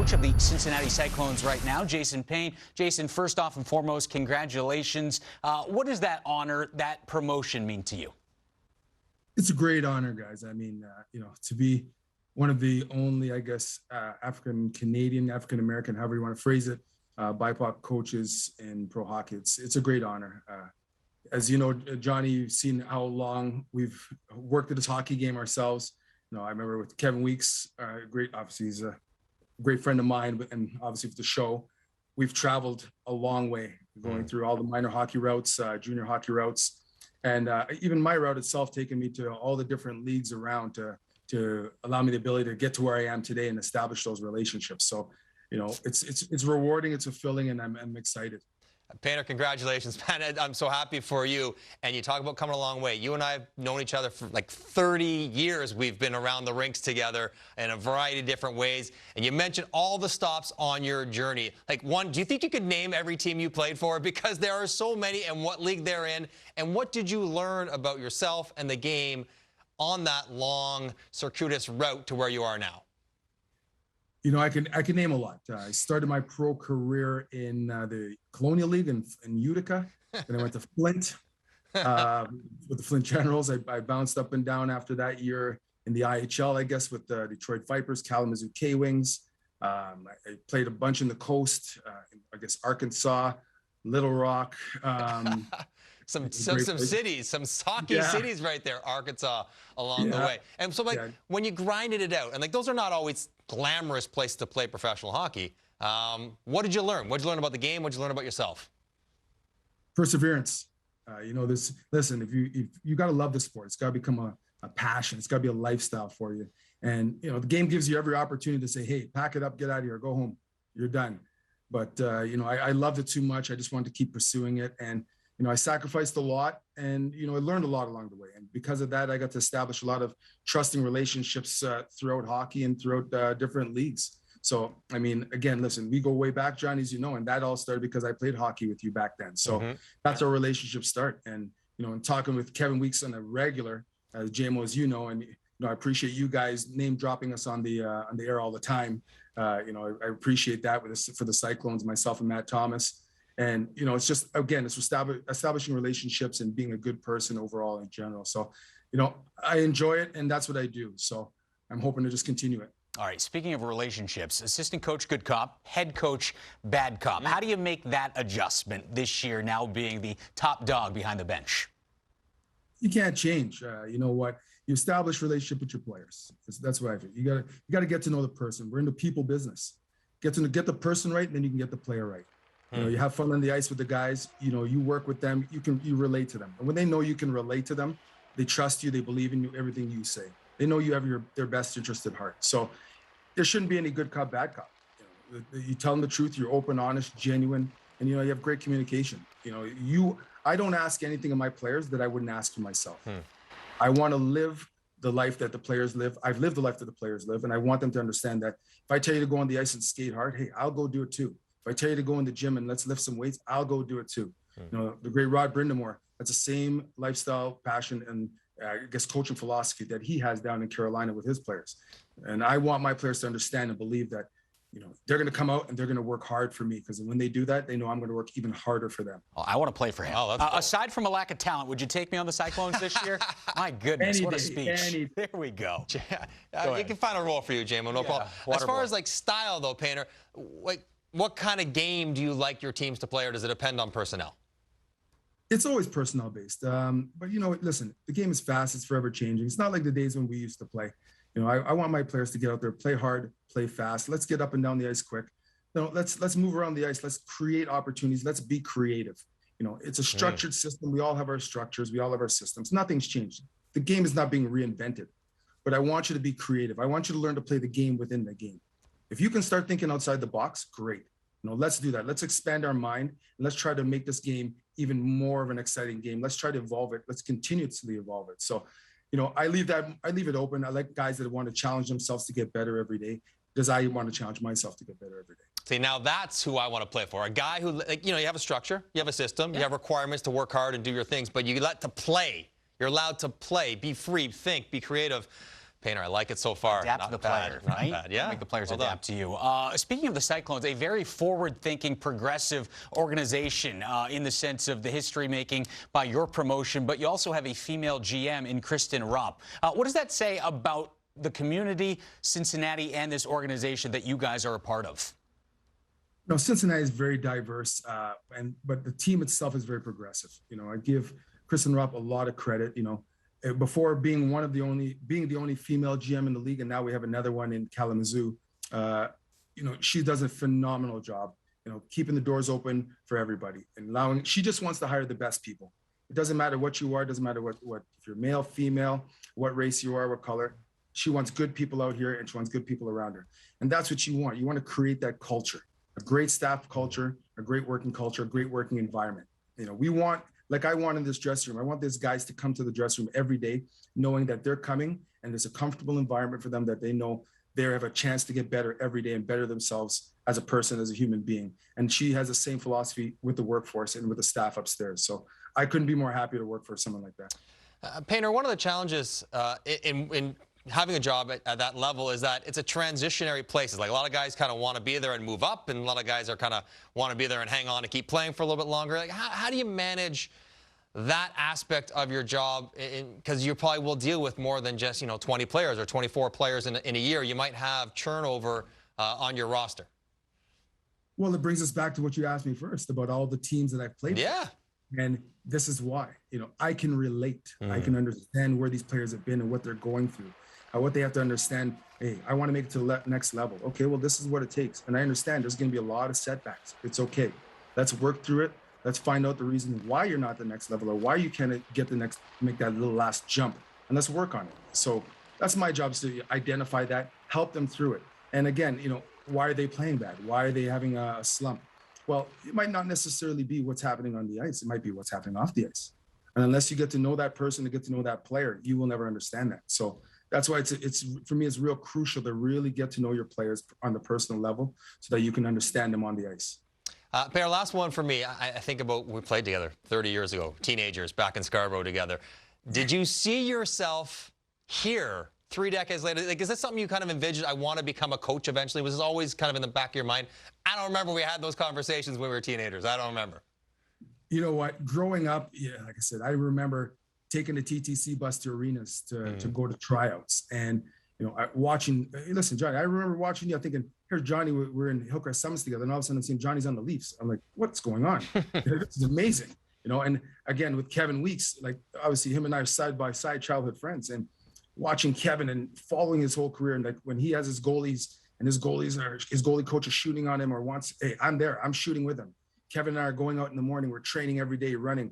coach of the Cincinnati Cyclones right now, Jason Payne. Jason, first off and foremost, congratulations. What does that honor, that promotion mean to you? It's a great honor, guys. I mean, to be one of the only, I guess, African-Canadian, African-American, however you want to phrase it, BIPOC coaches in pro hockey. It's a great honor. As you know, Johnny, you've seen how long we've worked at this hockey game ourselves. I remember with Kevin Weeks, obviously he's a great friend of mine, and obviously with the show, we've traveled a long way, going through all the minor hockey routes, junior hockey routes, and even my route itself taking me to all the different leagues around to allow me the ability to get to where I am today and establish those relationships. So, it's rewarding, it's fulfilling, and I'm excited. Payne, congratulations, man. I'm so happy for you. And you talk about coming a long way. You and I have known each other for like 30 years. We've been around the rinks together in a variety of different ways. And you mentioned all the stops on your journey. Like, one, do you think you could name every team you played for? Because there are so many, and what league they're in. And what did you learn about yourself and the game on that long, circuitous route to where you are now? I can name a lot. I started my pro career in the Colonial League in Utica. Then I went to Flint with the Flint Generals. I bounced up and down after that year in the IHL, I guess, with the Detroit Vipers, Kalamazoo K-Wings. I played a bunch in the coast, I guess Arkansas, Little Rock. Some cities, some hockey cities right there, Arkansas along the way. And so, when you grinded it out, and those are not always glamorous places to play professional hockey. What did you learn? What did you learn about the game? What did you learn about yourself? Perseverance. Listen, if you got to love the sport. It's got to become a passion. It's got to be a lifestyle for you. And, the game gives you every opportunity to say, hey, pack it up, get out of here, go home. You're done. But, I loved it too much. I just wanted to keep pursuing it. And, I sacrificed a lot, and, I learned a lot along the way. And because of that, I got to establish a lot of trusting relationships throughout hockey and throughout different leagues. So, again, listen, we go way back, Johnny, as you know, and that all started because I played hockey with you back then. So that's our relationship start. And, and talking with Kevin Weeks on a regular, as JMO, as you know, and, I appreciate you guys name dropping us on the air all the time. I appreciate that for the Cyclones, myself and Matt Thomas. And, it's just, again, it's establishing relationships and being a good person overall in general. So, I enjoy it, and that's what I do. So I'm hoping to just continue it. All right, speaking of relationships, assistant coach, good cop, head coach, bad cop. How do you make that adjustment this year, now being the top dog behind the bench? You can't change. You know what? You establish relationship with your players. That's what I think. You got to get to know the person. We're in the people business. Get the person right, and then you can get the player right. You have fun on the ice with the guys, you work with them, you relate to them. And when they know you can relate to them, they trust you, they believe in you, everything you say. They know you have their best interest at heart. So there shouldn't be any good cop, bad cop. You tell them the truth, you're open, honest, genuine, and you have great communication. I don't ask anything of my players that I wouldn't ask for myself. I want to live the life that the players live. I've lived the life that the players live, and I want them to understand that if I tell you to go on the ice and skate hard, hey, I'll go do it too. If I tell you to go in the gym and let's lift some weights, I'll go do it too. The great Rod Brindamore, that's the same lifestyle, passion, and I guess coaching philosophy that he has down in Carolina with his players. And I want my players to understand and believe that, they're going to come out and they're going to work hard for me, because when they do that, they know I'm going to work even harder for them. Oh, I want to play for him. Oh, cool. Aside from a lack of talent, would you take me on the Cyclones this year? My goodness, what a speech. There we go. You can find a role for you, JMO, no problem. As far as style, though, Payne, what kind of game do you like your teams to play, or does it depend on personnel? It's always personnel based. But, listen, the game is fast. It's forever changing. It's not like the days when we used to play. I want my players to get out there, play hard, play fast. Let's get up and down the ice quick. Let's move around the ice. Let's create opportunities. Let's be creative. It's a structured system. We all have our structures. We all have our systems. Nothing's changed. The game is not being reinvented. But I want you to be creative. I want you to learn to play the game within the game. If you can start thinking outside the box, great. Let's do that. Let's expand our mind, and let's try to make this game even more of an exciting game. Let's try to evolve it. Let's continuously evolve it. So, I leave it open. I like guys that want to challenge themselves to get better every day, because I want to challenge myself to get better every day. See, now that's who I want to play for. A guy who, you have a structure, you have a system, you have requirements to work hard and do your things, but you let to play. You're allowed to play, be free, think, be creative. Payne, I like it so far. Adapt Not to the bad, player, not right? bad. Yeah. Make the players Well done. adapt to you. Speaking of the Cyclones, a very forward-thinking, progressive organization in the sense of the history making by your promotion, but you also have a female GM in Kristen Rupp. What does that say about the community, Cincinnati, and this organization that you guys are a part of? No, Cincinnati is very diverse, but the team itself is very progressive. I give Kristen Rupp a lot of credit. Before being the only female GM in the league, and now we have another one in Kalamazoo. She does a phenomenal job. Keeping the doors open for everybody and allowing. She just wants to hire the best people. It doesn't matter what you are. It doesn't matter what if you're male, female, what race you are, what color. She wants good people out here, and she wants good people around her. And that's what you want. You want to create that culture. A great staff culture, a great working culture, a great working environment. We want, like I want in this dressing room, I want these guys to come to the dressing room every day, knowing that they're coming and there's a comfortable environment for them, that they know they have a chance to get better every day and better themselves as a person, as a human being. And she has the same philosophy with the workforce and with the staff upstairs. So I couldn't be more happy to work for someone like that. Payne, one of the challenges in having a job at that level is that it's a transitionary place. It's like a lot of guys kind of want to be there and move up, and a lot of guys are kind of want to be there and hang on and keep playing for a little bit longer. Like, how do you manage that aspect of your job? Because you probably will deal with more than just 20 players or 24 players in a year. You might have turnover on your roster. Well, it brings us back to what you asked me first about all the teams that I've played Yeah. with. And this is why, I can relate. I can understand where these players have been and what they're going through. What they have to understand, hey, I want to make it to the next level. Okay, well, this is what it takes. And I understand there's going to be a lot of setbacks. It's okay. Let's work through it. Let's find out the reason why you're not the next level, or why you can't make that little last jump. And let's work on it. So that's my job, is to identify that, help them through it. And again, why are they playing bad? Why are they having a slump? Well, it might not necessarily be what's happening on the ice. It might be what's happening off the ice. And unless you get to know that person, to get to know that player, you will never understand that. So that's why it's for me, it's real crucial to really get to know your players on the personal level, so that you can understand them on the ice. Payne, last one for me. I think about, we played together 30 years ago, teenagers back in Scarborough together. Did you see yourself here 3 decades later? Like, is this something you kind of envisioned? I want to become a coach eventually. Was this always kind of in the back of your mind? I don't remember we had those conversations when we were teenagers. I don't remember. You know what? Growing up, yeah, like I said, I remember taking the TTC bus to arenas to go to tryouts, and watching. Listen, Johnny, I remember watching you. I'm thinking, here's Johnny. We're in Hillcrest Summits together, and all of a sudden I'm seeing Johnny's on the Leafs. I'm like, what's going on? This is amazing, And again, with Kevin Weeks, like obviously him and I are side by side childhood friends, and watching Kevin and following his whole career, and like when he has his goalies and his goalie coach is shooting on him or wants, hey, I'm there, I'm shooting with him. Kevin and I are going out in the morning. We're training every day, running.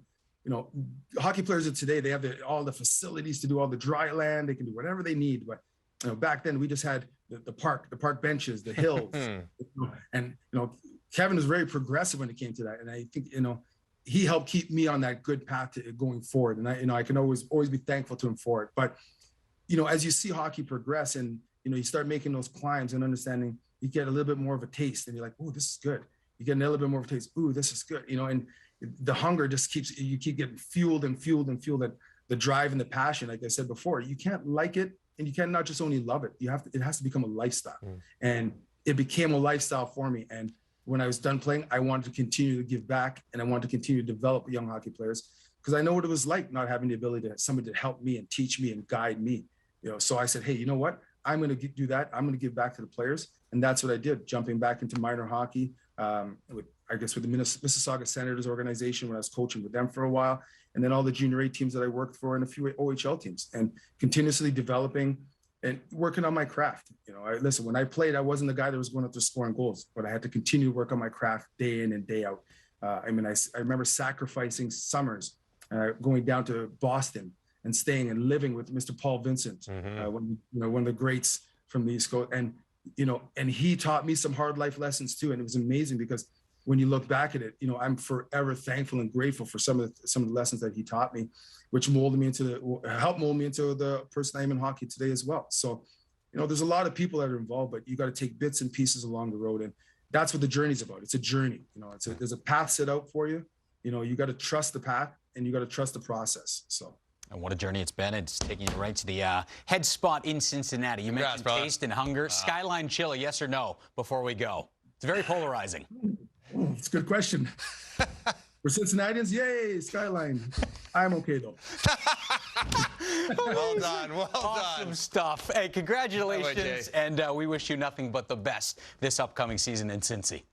Hockey players of today, they have all the facilities to do all the dry land. They can do whatever they need. But back then we just had the park benches, the hills, and Kevin was very progressive when it came to that. And I think he helped keep me on that good path to going forward. And I can always be thankful to him for it. But as you see hockey progress, and you start making those climbs and understanding, you get a little bit more of a taste, and you're like, oh, this is good. You get a little bit more of a taste. Ooh, this is good. And the hunger just you keep getting fueled and fueled and fueled. That the drive and the passion, like I said before, you can't like it, and you can't not just only love it. It has to become a lifestyle. And it became a lifestyle for me. And when I was done playing, I wanted to continue to give back, and I wanted to continue to develop young hockey players, because I know what it was like not having the ability to have somebody to help me and teach me and guide me. So I said, hey, you know what? I'm going to do that. I'm going to give back to the players. And that's what I did, jumping back into minor hockey, with the Mississauga Senators organization, when I was coaching with them for a while, and then all the junior A teams that I worked for, and a few OHL teams, and continuously developing and working on my craft. Listen, when I played, I wasn't the guy that was going out there scoring goals, but I had to continue to work on my craft day in and day out. I remember sacrificing summers, going down to Boston and staying and living with Mr. Paul Vincent, one of the greats from the East Coast. And he taught me some hard life lessons too. And it was amazing, because when you look back at it, I'm forever thankful and grateful for some of the lessons that he taught me, which helped mold me into the person I am in hockey today as well. So, there's a lot of people that are involved, but you got to take bits and pieces along the road. And that's what the journey's about. It's a journey. There's a path set out for you. You got to trust the path, and you got to trust the process. So. And what a journey it's been. It's taking you right to the head spot in Cincinnati. You mentioned brother. taste and hunger. Skyline chili, yes or no, before we go? It's very polarizing. Oh, it's a good question. We're Cincinnatians, yay, Skyline. I'm okay though. Well done, well Awesome done. stuff. Hey, congratulations, Jay. and we wish you nothing but the best this upcoming season in Cincy.